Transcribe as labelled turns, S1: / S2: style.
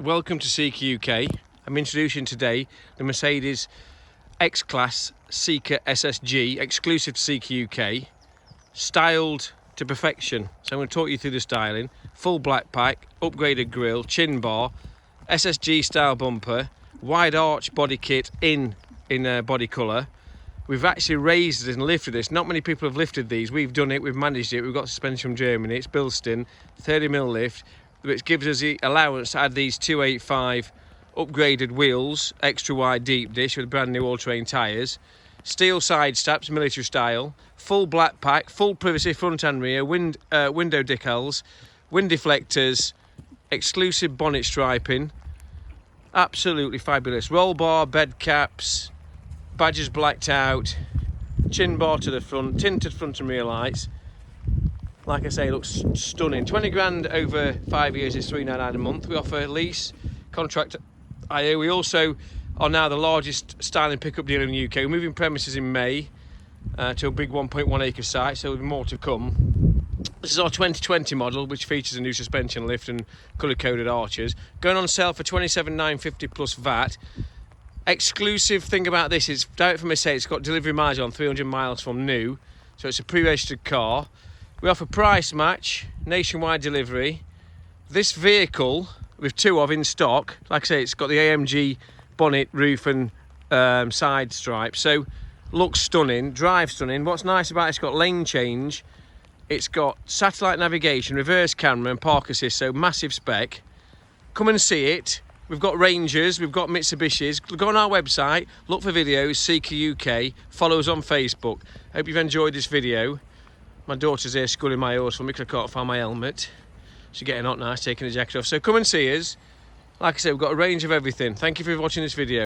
S1: Welcome to Seeker UK. I'm introducing today the Mercedes X-Class Seeker SSG, exclusive to Seeker UK, styled to perfection. So I'm going to talk you through the styling. Full black pack, upgraded grille, chin bar, SSG style bumper, wide arch body kit in body colour. We've actually raised it and lifted this. Not many people have lifted these. We've done it, we've managed it. We've got suspension from Germany. It's Bilstech, 30mm lift, which gives us the allowance to add these 285 upgraded wheels, extra wide deep dish with brand new all-terrain tyres, steel side straps, military style, full black pack, full privacy front and rear, window decals, wind deflectors, exclusive bonnet striping, absolutely fabulous. Roll bar, bed caps, badges blacked out, chin bar to the front, tinted front and rear lights. Like I say, it looks stunning. 20 grand over 5 years is $399 a month. We offer lease, contract hire. We also are now the largest styling pickup dealer in the UK. We're moving premises in May to a big 1.1 acre site, so there'll be more to come. This is our 2020 model, which features a new suspension lift and colour-coded arches. Going on sale for $27,950 plus VAT. Exclusive thing about this is direct from Mercedes. It's got delivery mileage on 300 miles from new, so it's a pre-registered car. We offer price match, nationwide delivery. This vehicle, with two of in stock, like I say, it's got the AMG bonnet, roof and side stripes, so looks stunning, drives stunning. What's nice about it's got lane change, it's got satellite navigation, reverse camera and park assist, so massive spec. Come and see it. We've got Rangers, we've got Mitsubishis. Go on our website, look for videos, Seeker UK, follow us on Facebook. Hope you've enjoyed this video. My daughter's here schooling my horse for me because I can't find my helmet. She's getting hot now, taking the jacket off. So come and see us. Like I said, we've got a range of everything. Thank you for watching this video.